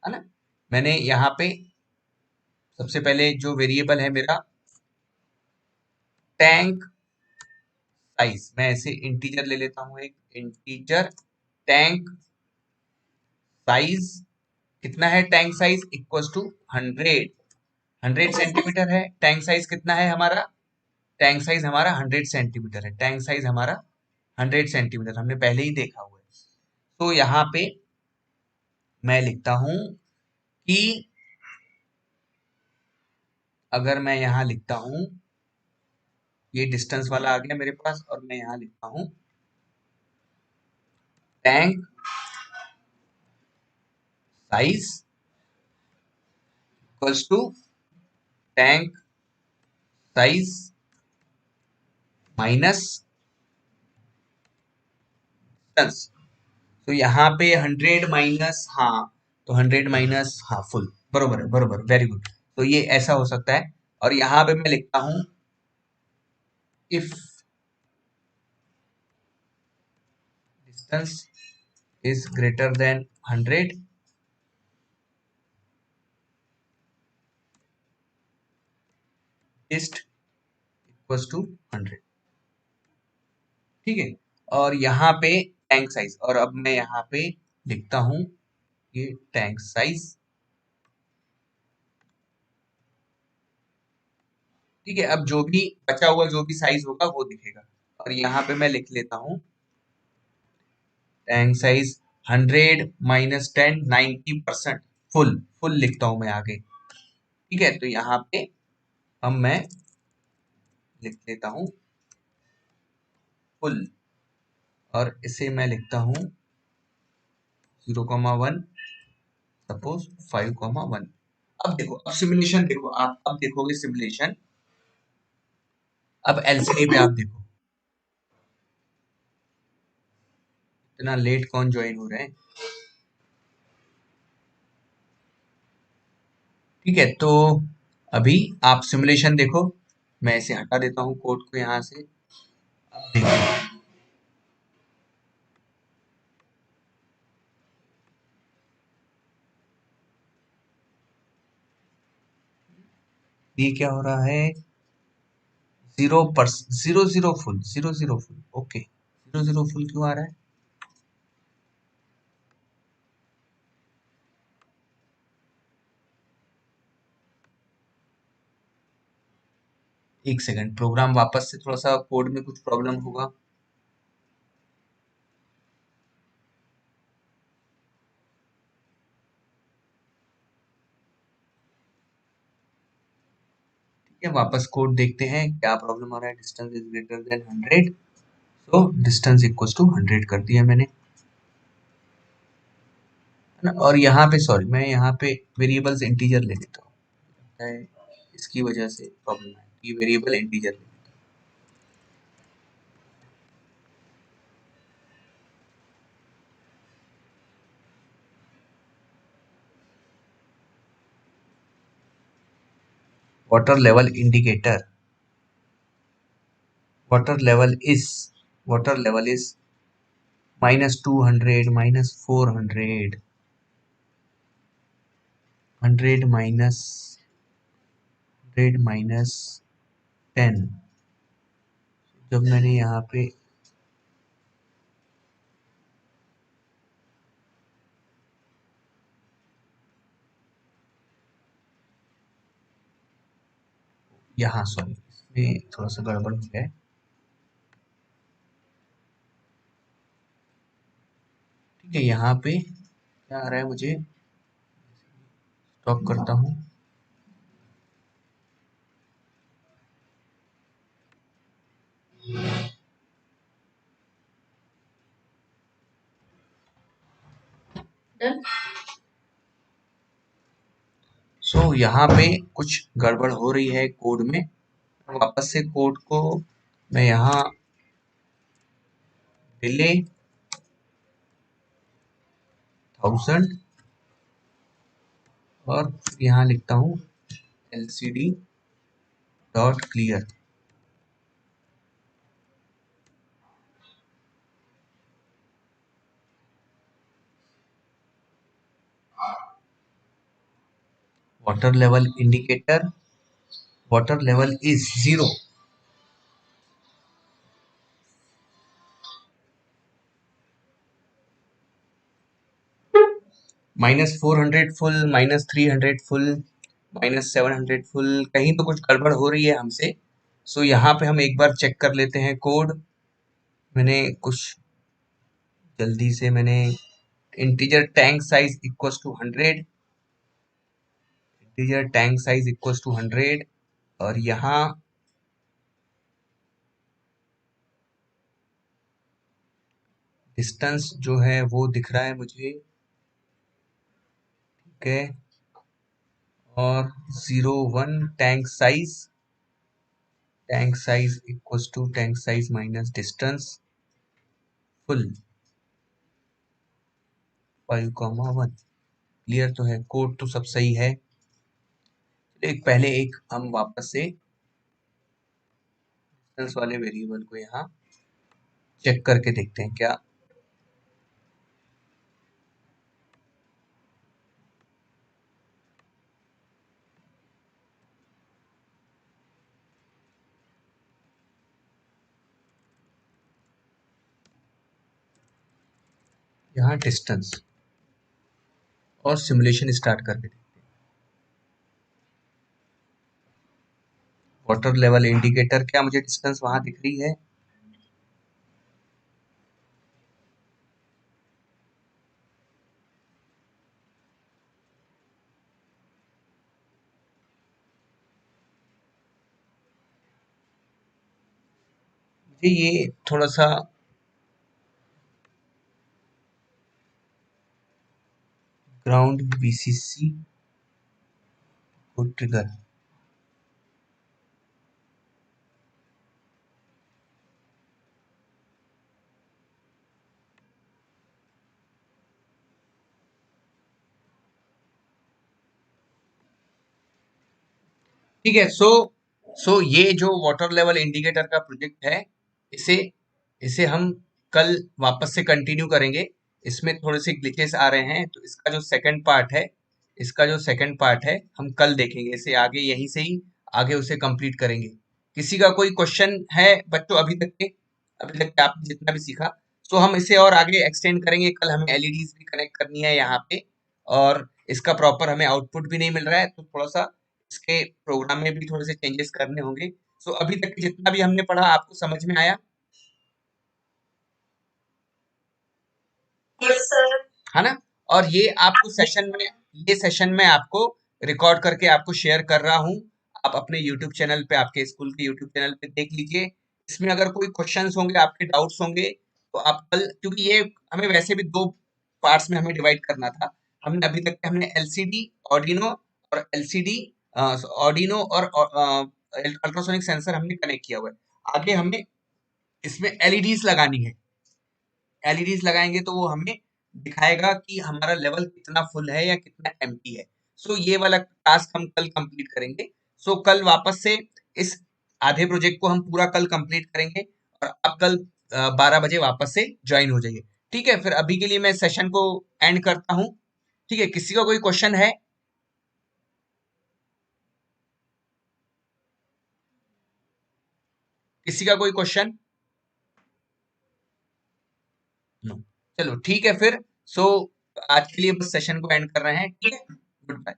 है ना। मैंने यहाँ पे सबसे पहले जो वेरिएबल है मेरा टैंक साइज, मैं ऐसे इंटीजर ले लेता हूँ, एक इंटीजर टैंक साइज कितना है, tank size equal to 100 centimetre है। टैंक साइज कितना है हमारा, टैंक साइज हमारा 100 सेंटीमीटर है। टैंक साइज हमारा 100 सेंटीमीटर हमने पहले ही देखा हुआ है। तो यहाँ पे मैं लिखता हूं कि अगर मैं यहाँ लिखता हूं, ये डिस्टेंस वाला आ गया मेरे पास, और मैं यहाँ लिखता हूं tank size equals to tank size minus distance. तो यहाँ पे 100 माइनस, हाँ, तो 100 माइनस, हाँ, फुल, बरोबर है, बरोबर, वेरी गुड। तो ये ऐसा हो सकता है। और यहाँ पे मैं लिखता हूं if distance is greater than 100, dist equals to 100, ठीक है। और यहाँ पे टैंक साइज, और अब मैं यहाँ पे लिखता हूं ये टैंक साइज, ठीक है। अब जो भी बचा हुआ जो भी साइज होगा वो दिखेगा। और यहाँ पे मैं लिख लेता हूँ tank size 100 minus 10, 90% full, full लिखता हूं मैं आगे, ठीक है। तो यहाँ पे अब मैं लिख लेता हूँ फुल, और इसे मैं लिखता हूँ 0,1, सपोज 5,1। अब देखो, अब सिमुलेशन देखो, आप अब देखोगे सिमुलेशन, अब एलसीडी पे आप देखो इतना लेट कौन ज्वाइन हो रहे हैं, ठीक है। तो अभी आप सिमुलेशन देखो, मैं इसे हटा देता हूँ कोड को यहाँ से। अब देखो ये क्या हो रहा है, 0 फुल, 0 फुल, ओके, 0 फुल क्यों आ रहा है। एक सेकंड, प्रोग्राम वापस से थोड़ा सा कोड में कुछ प्रॉब्लम होगा। ठीक है, वापस कोड देखते हैं क्या प्रॉब्लम आ रहा है। Distance is greater than 100, so distance equals to 100 कर दिया मैंने, है ना। और यहाँ पे सॉरी, मैं यहाँ पे वेरिएबल्स इंटीजर ले लेता हूँ, लगता है इसकी वजह से प्रॉब्लम है। ये वेरिएबल इंटीजर ले, water level indicator, water level is -200, -400, 100 -10। जब मैंने यहाँ पे यहाँ सॉरी, इसमें थोड़ा सा गड़बड़ हो गया है। ठीक है, यहाँ पे क्या आ रहा है, मुझे स्टॉप करता हूँ। सो यहाँ पे कुछ गड़बड़ हो रही है कोड में। वापस से कोड को मैं यहाँ डिले 1000 और यहाँ लिखता हूँ LCD dot clear. Water level indicator, water level is 0, -400 full, -300 full, -700 full, कहीं तो कुछ गड़बड़ हो रही है हमसे। सो यहाँ पे हम एक बार चेक कर लेते हैं कोड। मैंने कुछ जल्दी से मैंने integer tank size equals to 100, integer tank size equals to 100, और यहाँ डिस्टेंस जो है वो दिख रहा है मुझे, ठीक है। और 01 tank size equals to tank size minus distance full 5,1। Clear तो है, कोड तो सब सही है। पहले हम वापस से डिस्टेंस वाले वेरिएबल को यहाँ चेक करके देखते हैं क्या। यहाँ डिस्टेंस और सिमुलेशन स्टार्ट करके देखते हैं। वाटर लेवल इंडिकेटर, क्या मुझे डिस्टेंस वहां दिख रही है? मुझे ये थोड़ा सा ग्राउंड VCC को ट्रिगर, ठीक है। सो ये जो वाटर लेवल इंडिकेटर का प्रोजेक्ट है, इसे इसे हम कल वापस से कंटिन्यू करेंगे। इसमें थोड़े से ग्लिचेस आ रहे हैं, तो इसका जो सेकंड पार्ट है हम कल देखेंगे। इसे आगे यहीं से ही आगे उसे कंप्लीट करेंगे। किसी का कोई क्वेश्चन है बच्चों अभी तक के आपने जितना भी सीखा? सो हम इसे और आगे एक्सटेंड करेंगे। कल हमें एलईडीज भी कनेक्ट करनी है यहाँ पे, और इसका प्रॉपर हमें आउटपुट भी नहीं मिल रहा है, तो थोड़ा सा इसके प्रोग्राम में भी थोड़े से चेंजेस करने होंगे। सो अभी तक जितना भी हमने पढ़ा आपको समझ में आया? Yes sir. है ना? और ये सेशन में आपको रिकॉर्ड करके आपको शेयर कर रहा हूँ। आप अपने यूट्यूब चैनल पे, आपके स्कूल के यूट्यूब चैनल पे देख लीजिए। इसमें अगर कोई क्वेश्चंस होंगे, आपके डाउट्स होंगे, तो आप कल, क्योंकि ये हमें वैसे भी 2 पार्ट्स में हमें डिवाइड करना था। हमने अभी तक हमने एलसीडी, ऑर्डिनो और एलसीडी, ऑर्डिनो और अल्ट्रासोनिक सेंसर हमने कनेक्ट किया हुआ है। आगे हमें इसमें एलईडीज लगानी है। एलईडीज लगाएंगे तो वो हमें दिखाएगा कि हमारा लेवल कितना फुल है या कितना एम्प्टी है। सो ये वाला टास्क हम कल कंप्लीट करेंगे। सो कल वापस से इस आधे प्रोजेक्ट को हम पूरा कल कंप्लीट करेंगे और आप कल 12 बजे वापस से ज्वाइन हो जाइए। ठीक है, फिर अभी के लिए मैं सेशन को एंड करता हूँ। ठीक है, किसी का कोई क्वेश्चन है? किसी का कोई क्वेश्चन? नो। चलो ठीक है फिर। सो आज के लिए बस सेशन को एंड कर रहे हैं। ठीक है, गुड बाय।